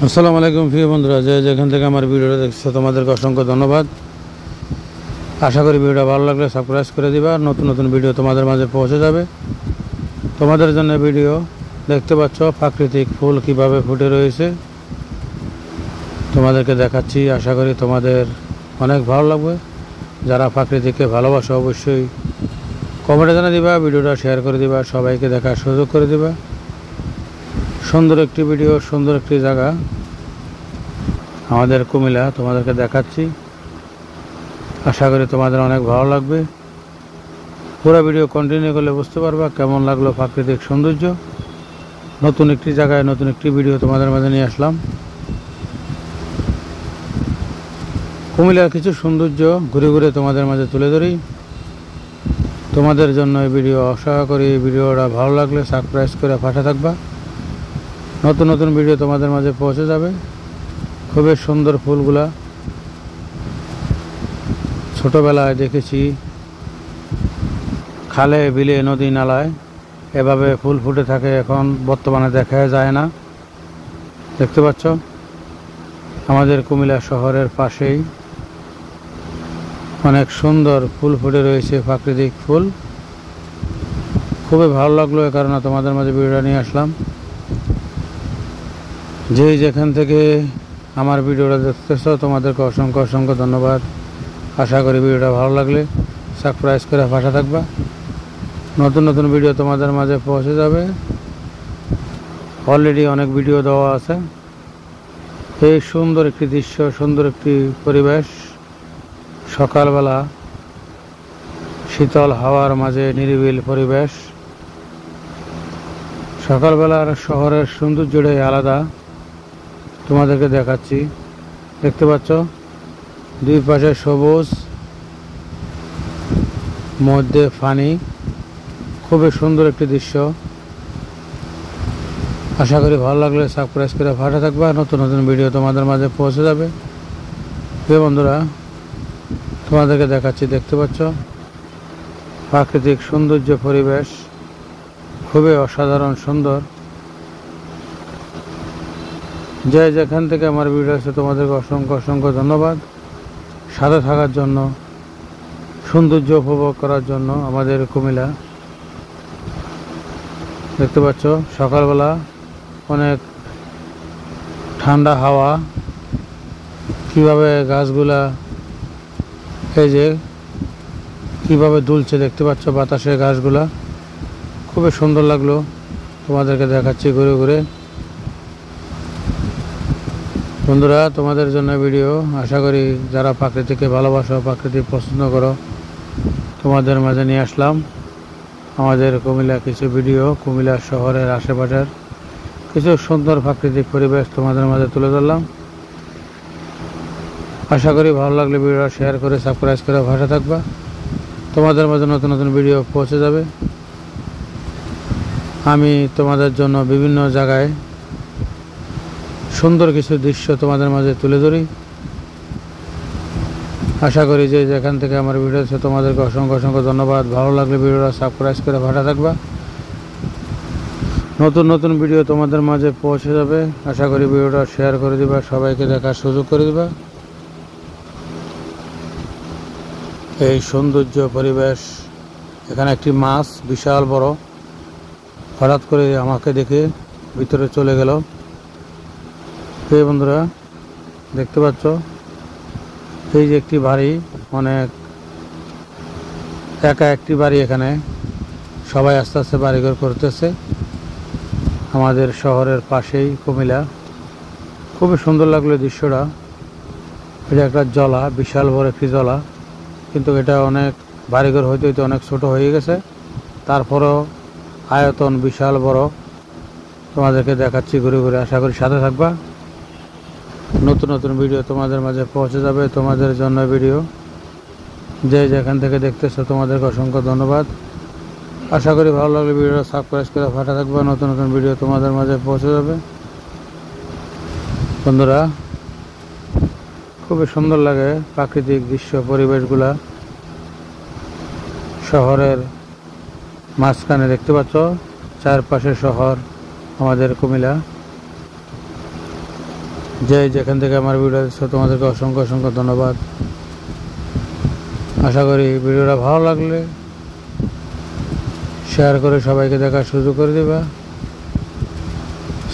আসসালামু আলাইকুম প্রিয় বন্ধুরা, যে যেখান থেকে আমার ভিডিওটা দেখছো তোমাদেরকে অসংখ্য ধন্যবাদ। আশা করি ভিডিওটা ভালো লাগলে সাবস্ক্রাইব করে দিবা। নতুন নতুন ভিডিও তোমাদের মাঝে পৌঁছে যাবে। তোমাদের জন্য ভিডিও দেখতে পাচ্ছ প্রাকৃতিক ফুল কিভাবে ফুটে রয়েছে, তোমাদেরকে দেখাচ্ছি। আশা করি তোমাদের অনেক ভালো লাগবে। যারা প্রাকৃতিককে ভালোবাসো অবশ্যই কমেন্টে জানিয়ে দিবা, ভিডিওটা শেয়ার করে দিবা, সবাইকে দেখার সুযোগ করে দিবা। সুন্দর একটি ভিডিও, সুন্দর একটি জায়গা আমাদের কুমিল্লা তোমাদেরকে দেখাচ্ছি। আশা করি তোমাদের অনেক ভালো লাগবে। পুরো ভিডিও কন্টিনিউ করলে বুঝতে পারবা কেমন লাগলো প্রাকৃতিক সৌন্দর্য। নতুন একটি জায়গায় নতুন একটি ভিডিও তোমাদের মাঝে নিয়ে আসলাম। কুমিল্লার কিছু সৌন্দর্য ঘুরে ঘুরে তোমাদের মাঝে তুলে ধরি। তোমাদের জন্য এই ভিডিও। আশা করি ভিডিওটা ভালো লাগলে সাবস্ক্রাইব করে পাশে থাকবা। নতুন নতুন ভিডিও তোমাদের মাঝে পৌঁছে যাবে। খুবই সুন্দর ফুলগুলা ছোটবেলায় দেখেছি খালে বিলে নদী নালায় এভাবে ফুল ফুটে থাকে, এখন বর্তমানে দেখা যায় না। দেখতে পাচ্ছ আমাদের কুমিল্লা শহরের পাশেই অনেক সুন্দর ফুল ফুটে রয়েছে, প্রাকৃতিক ফুল। খুবই ভালো লাগলো, এ কারণে তোমাদের মাঝে ভিডিওটা নিয়ে আসলাম। যেখান থেকে আমার ভিডিওটা দেখতেছো তোমাদেরকে অসংখ্য অসংখ্য ধন্যবাদ। আশা করি ভিডিওটা ভালো লাগলে সাবস্ক্রাইব করে পাশে থাকবা। নতুন নতুন ভিডিও তোমাদের মাঝে পৌঁছে যাবে। অলরেডি অনেক ভিডিও দেওয়া আছে। এই সুন্দর একটি দৃশ্য, সুন্দর একটি পরিবেশ, সকালবেলা শীতল হাওয়ার মাঝে নিরিবিল পরিবেশ। সকালবেলার শহরের সৌন্দর্যটাই আলাদা, তোমাদেরকে দেখাচ্ছি। দেখতে পাচ্ছ দুই পাশে সবুজ, মধ্যে পানি, খুবই সুন্দর একটি দৃশ্য। আশা করি ভালো লাগলে সাবস্ক্রাইব করে পাশে থাকবা। নতুন নতুন ভিডিও তোমাদের মাঝে পৌঁছে যাবে। প্রিয় বন্ধুরা, তোমাদেরকে দেখাচ্ছি। দেখতে পাচ্ছ প্রাকৃতিক সৌন্দর্য পরিবেশ, খুবই অসাধারণ সুন্দর। যেখান থেকে আমার ভিডিও আছে তোমাদেরকে অসংখ্য অসংখ্য ধন্যবাদ। সাথে থাকার জন্য, সৌন্দর্য উপভোগ করার জন্য আমাদের কুমিল্লা। দেখতে পাচ্ছ সকালবেলা অনেক ঠান্ডা হাওয়া, কিভাবে গাছগুলা এই যে কিভাবে দুলছে দেখতে পাচ্ছ বাতাসে গাছগুলা। খুবই সুন্দর লাগলো, তোমাদেরকে দেখাচ্ছি ঘুরে ঘুরে। বন্ধুরা, তোমাদের জন্য ভিডিও। আশা করি যারা প্রাকৃতিককে ভালোবাসো, প্রাকৃতিক পছন্দ করো, তোমাদের মাঝে নিয়ে আসলাম আমাদের কুমিল্লা কিছু ভিডিও। কুমিল্লা শহরের আশেপাশের কিছু সুন্দর প্রাকৃতিক পরিবেশ তোমাদের মাঝে তুলে ধরলাম। আশা করি ভালো লাগলে ভিডিওটা শেয়ার করে সাবস্ক্রাইব করে ভাষা থাকবা। তোমাদের মাঝে নতুন নতুন ভিডিও পৌঁছে যাবে। আমি তোমাদের জন্য বিভিন্ন জায়গায় সুন্দর কিছু দৃশ্য তোমাদের মাঝে তুলে ধরি। আশা করি যেখান থেকে আমার ভিডিও আছে তোমাদেরকে অসংখ্য অসংখ্য ধন্যবাদ। ভালো লাগলে ভিডিওটা সাবস্ক্রাইব করে ভাষা থাকবা। নতুন নতুন ভিডিও তোমাদের মাঝে পৌঁছে যাবে। আশা করি ভিডিওটা শেয়ার করে দিবা, সবাইকে দেখার সুযোগ করে দিবা। এই সৌন্দর্য পরিবেশ, এখানে একটি মাছ বিশাল বড় হঠাৎ করে আমাকে দেখে ভিতরে চলে গেল। এই বন্ধুরা দেখতে পাচ্ছ এই যে একটি বাড়ি, অনেক একা একটি বাড়ি, এখানে সবাই আস্তে আস্তে বাড়িঘর করতেছে আমাদের শহরের পাশেই কুমিল্লা। খুবই সুন্দর লাগলো দৃশ্যটা। এটা একটা জলা, বিশাল বড় একটি জলা, কিন্তু এটা অনেক বাড়িঘর হইতে হইতে অনেক ছোট হয়ে গেছে। তারপরও আয়তন বিশাল বড়, তোমাদেরকে দেখাচ্ছি ঘুরে ঘুরে। আশা করি সাথে থাকবা। নতুন নতুন ভিডিও তোমাদের মাঝে পৌঁছে যাবে। তোমাদের জন্য ভিডিও। যেখান থেকে দেখতেছো তোমাদেরকে অসংখ্য ধন্যবাদ। আশা করি ভালো লাগলে ভিডিওটা সাবস্ক্রাইব করে পাশে থাকবা। নতুন নতুন ভিডিও তোমাদের মাঝে পৌঁছে যাবে। বন্ধুরা, খুবই সুন্দর লাগে প্রাকৃতিক দৃশ্য পরিবেশগুলা। শহরের মাঝখানে দেখতে পাচ্ছ চারপাশে শহর আমাদের কুমিল্লা। যে যেখান থেকে আমার ভিডিও দেখছো তোমাদেরকে অসংখ্য অসংখ্য ধন্যবাদ। আশা করি ভিডিওটা ভালো লাগলে শেয়ার করে সবাইকে দেখার সুযোগ করে দিবা,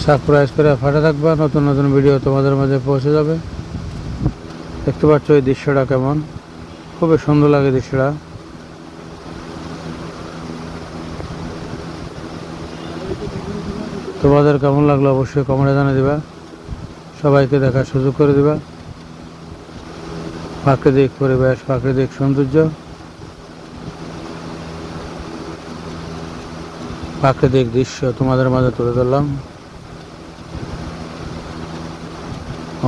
সাবস্ক্রাইব করে পাশে থাকবা, নতুন নতুন ভিডিও তোমাদের মাঝে পৌঁছে যাবে। দেখতে পাচ্ছ এই দৃশ্যটা কেমন, খুবই সুন্দর লাগে দৃশ্যটা। তোমাদের কেমন লাগলো অবশ্যই কমেন্টে জানিয়ে দিবা, সবাইকে দেখার সুযোগ করে দিবা। প্রাকৃতিক পরিবেশ, প্রাকৃতিক সৌন্দর্য, প্রাকৃতিক দৃশ্য তোমাদের মাঝে তুলে ধরলাম।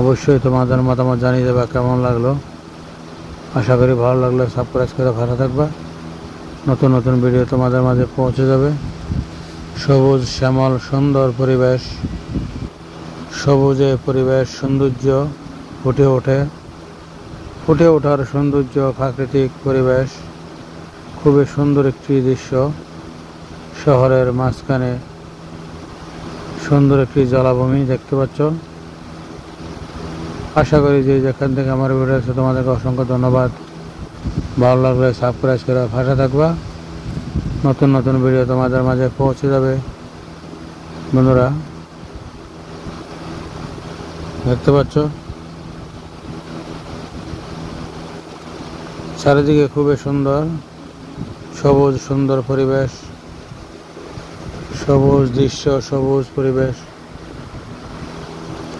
অবশ্যই তোমাদের মতামত জানিয়ে দেবা কেমন লাগলো। আশা করি ভালো লাগলে সাবস্ক্রাইব করে ভালো থাকবা, নতুন নতুন ভিডিও তোমাদের মাঝে পৌঁছে যাবে। সবুজ শ্যামল সুন্দর পরিবেশ, সবুজে পরিবেশ সৌন্দর্য ফুটে ওঠার সৌন্দর্য, প্রাকৃতিক পরিবেশ, খুবই সুন্দর একটি দৃশ্য। শহরের মাঝখানে সুন্দর একটি জলাভূমি দেখতে পাচ্ছ। আশা করি যে যেখান থেকে আমার ভিডিও আছে তোমাদেরকে অসংখ্য ধন্যবাদ। ভালো লাগলে সাবস্ক্রাইব করে পাশে থাকবা, নতুন নতুন ভিডিও তোমাদের মাঝে পৌঁছে যাবে। বন্ধুরা দেখতে পাচ্ছ চারিদিকে খুবই সুন্দর, সবুজ সুন্দর পরিবেশ, সবুজ দৃশ্য, সবুজ পরিবেশ।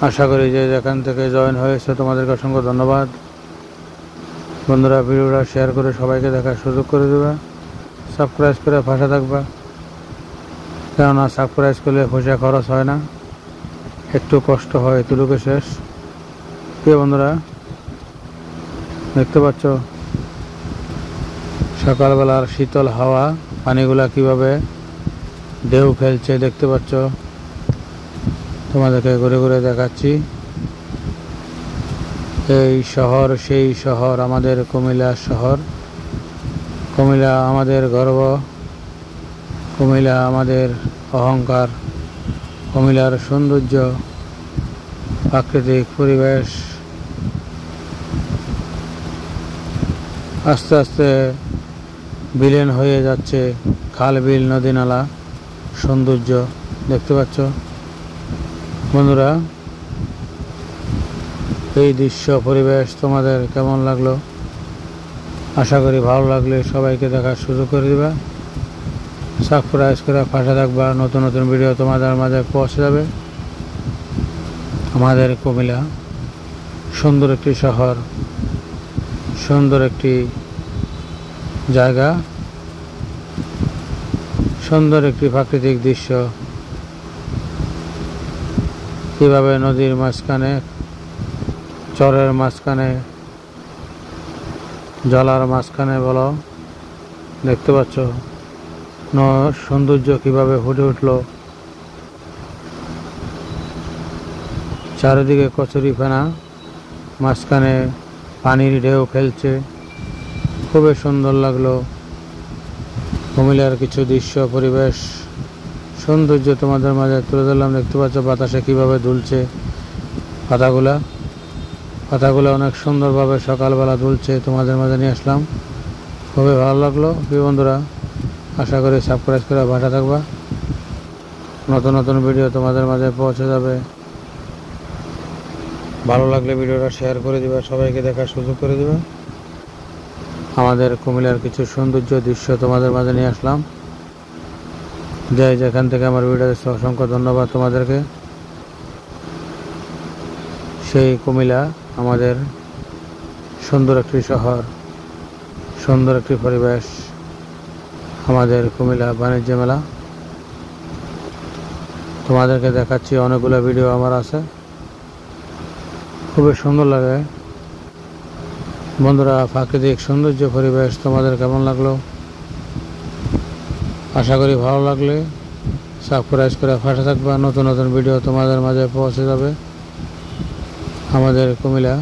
আশা করি যে যেখান থেকে জয়েন হয়েছে তোমাদেরকে অসংখ্য ধন্যবাদ। বন্ধুরা ভিডিওটা শেয়ার করে সবাইকে দেখার সুযোগ করে দেবা, সাবস্ক্রাইব করে পাশে থাকবা, কেননা সাবস্ক্রাইব করলে পয়সা খরচ হয় না, একটু কষ্ট হয়, এতটুকু শেষ। প্রিয় বন্ধুরা দেখতে পাচ্ছ সকালবেলার শীতল হাওয়া, পানিগুলা কিভাবে ঢেউ ফেলছে দেখতে পাচ্ছ। তোমাদেরকে ঘুরে ঘুরে দেখাচ্ছি। এই শহর সেই শহর, আমাদের কুমিল্লা শহর। কুমিল্লা আমাদের গর্ব, কুমিল্লা আমাদের অহংকার, কুমিল্লার সৌন্দর্য, প্রাকৃতিক পরিবেশ আস্তে আস্তে বিলীন হয়ে যাচ্ছে। খাল বিল নদী নালা সৌন্দর্য দেখতে পাচ্ছ। বন্ধুরা এই দৃশ্য পরিবেশ তোমাদের কেমন লাগলো? আশা করি ভালো লাগলে সবাইকে দেখার সুযোগ করে দিবা, সাবস্ক্রাইব করে পাশে থাকবা, নতুন নতুন ভিডিও তোমাদের মাঝে পৌঁছে যাবে। আমাদের কুমিল্লা সুন্দর একটি শহর, সুন্দর একটি জায়গা, সুন্দর একটি প্রাকৃতিক দৃশ্য। কিভাবে নদীর মাঝখানে, চরের মাঝখানে, জলার মাঝখানে বলো দেখতে পাচ্ছ সৌন্দর্য কিভাবে ফুটে উঠলো। চারিদিকে কচুরি ফেনা, মাঝখানে পানির ঢেউ খেলছে, খুবই সুন্দর লাগলো। কুমিল্লার কিছু দৃশ্য পরিবেশ সৌন্দর্য তোমাদের মাঝে তুলে ধরলাম। দেখতে পাচ্ছ বাতাসে কিভাবে দুলছে পাতাগুলো অনেক সুন্দরভাবে সকালবেলা দুলছে, তোমাদের মাঝে নিয়ে আসলাম। খুবই ভালো লাগলো। প্রিয় বন্ধুরা আশা করি সাবস্ক্রাইব করে ভাষা থাকবা, নতুন নতুন ভিডিও তোমাদের মাঝে পৌঁছে যাবে। ভালো লাগলে ভিডিওটা শেয়ার করে দিবা, সবাইকে দেখার সুযোগ করে দিবা। আমাদের কুমিল্লার কিছু সৌন্দর্য দৃশ্য তোমাদের মাঝে নিয়ে আসলাম। যেখান থেকে আমার ভিডিও দেখছো অসংখ্য ধন্যবাদ তোমাদেরকে। সেই কুমিল্লা আমাদের সুন্দর একটি শহর, সুন্দর একটি পরিবেশ, আমাদের কুমিল্লা বাণিজ্য মেলা। তোমাদেরকে দেখাচ্ছি অনেকগুলো ভিডিও আমার আছে, খুবই সুন্দর লাগে। বন্ধুরা প্রাকৃতিক সৌন্দর্য পরিবেশ তোমাদের কেমন লাগলো? আশা করি ভালো লাগলে সাবস্ক্রাইব করে পাশে থাকবা, নতুন নতুন ভিডিও তোমাদের মাঝে পৌঁছে যাবে। আমাদের কুমিল্লা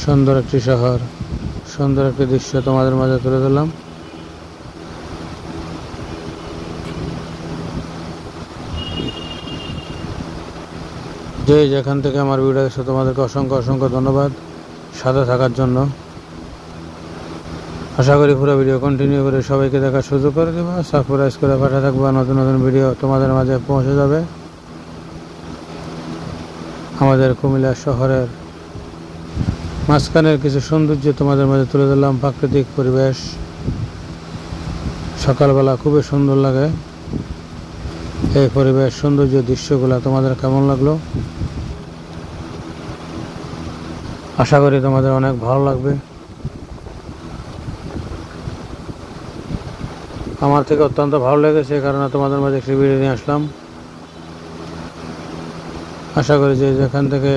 সুন্দর একটি শহর, সুন্দর একটি দৃশ্য তোমাদের মাঝে তুলে ধরলাম। যে যেখান থেকে আমার ভিডিও দেখছো তোমাদেরকে অসংখ্য অসংখ্য ধন্যবাদ সাথে থাকার জন্য। আশা করি পুরো ভিডিও কন্টিনিউ করে সবাইকে দেখার সুযোগ করে দেবা, সাবস্ক্রাইব করে পাশে থাকবা, নতুন নতুন ভিডিও তোমাদের মাঝে পৌঁছে যাবে। আমাদের কুমিল্লা শহরের মাঝখানের কিছু সৌন্দর্য তোমাদের মাঝে তুলে ধরলাম। প্রাকৃতিক পরিবেশ, সকালবেলা খুবই সুন্দর লাগে। এই পরিবেশ সৌন্দর্য দৃশ্যগুলো তোমাদের কেমন লাগলো? আশা করি তোমাদের অনেক ভালো লাগবে। আমার থেকে অত্যন্ত ভালো লেগেছে, কারণ তোমাদের মাঝে একটি ভিডিও নিয়ে আসলাম। আশা করি যে যেখান থেকে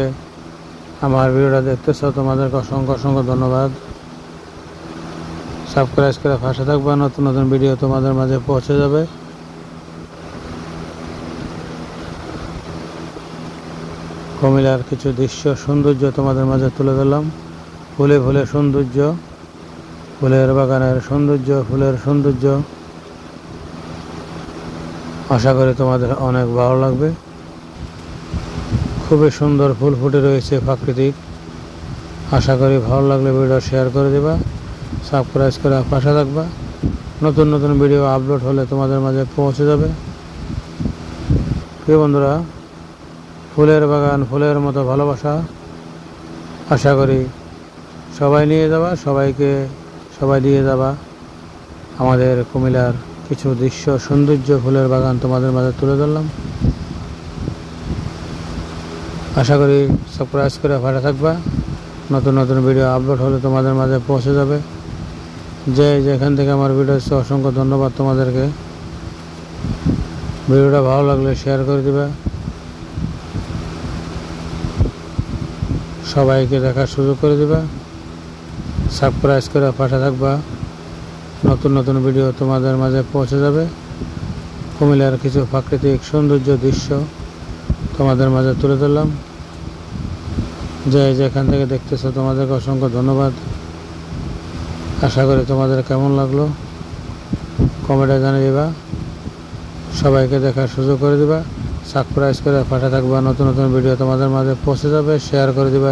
আমার ভিডিওটা দেখতেছো তোমাদেরকে অসংখ্য অসংখ্য ধন্যবাদ। সাবস্ক্রাইব করে পাশে থাকবা, নতুন নতুন ভিডিও তোমাদের মাঝে পৌঁছে যাবে। কুমিল্লার কিছু দৃশ্য সৌন্দর্য তোমাদের মাঝে তুলে ধরলাম। ফুলে ফুলে সৌন্দর্য, ফুলের বাগানের সৌন্দর্য, ফুলের সৌন্দর্য। আশা করি তোমাদের অনেক ভালো লাগবে। খুবই সুন্দর ফুল ফুটে রয়েছে, প্রাকৃতিক। আশা করি ভালো লাগলে ভিডিও শেয়ার করে দেবা, সাবস্ক্রাইব করে পাশে থাকবা। নতুন নতুন ভিডিও আপলোড হলে তোমাদের মাঝে পৌঁছে যাবে। প্রিয় বন্ধুরা, ফুলের বাগান, ফুলের মতো ভালোবাসা আশা করি সবাই নিয়ে যাবা, সবাই দিয়ে যাবা। আমাদের কুমিল্লার কিছু দৃশ্য সৌন্দর্য, ফুলের বাগান তোমাদের মাঝে তুলে ধরলাম। আশা করি সাবস্ক্রাইব করে পাশে থাকবা, নতুন নতুন ভিডিও আপলোড হলে তোমাদের মাঝে পৌঁছে যাবে। যে যেখান থেকে আমার ভিডিও হচ্ছে অসংখ্য ধন্যবাদ তোমাদেরকে। ভিডিওটা ভালো লাগলে শেয়ার করে দিবা, সবাইকে দেখার সুযোগ করে দিবা। সাবস্ক্রাইব করে পাশে থাকবা, নতুন নতুন ভিডিও তোমাদের মাঝে পৌঁছে যাবে। কুমিল্লার কিছু প্রাকৃতিক সৌন্দর্য দৃশ্য তোমাদের মাঝে তুলে ধরলাম। যে যেখান থেকে দেখতেছো তোমাদেরকে অসংখ্য ধন্যবাদ। আশা করি তোমাদের কেমন লাগলো কমেন্টে জানিয়ে দিবা, সবাইকে দেখার সুযোগ করে দিবা। সাবস্ক্রাইব করে পাশে থাকবা, নতুন নতুন ভিডিও তোমাদের মাঝে পৌঁছে যাবে। শেয়ার করে দিবা।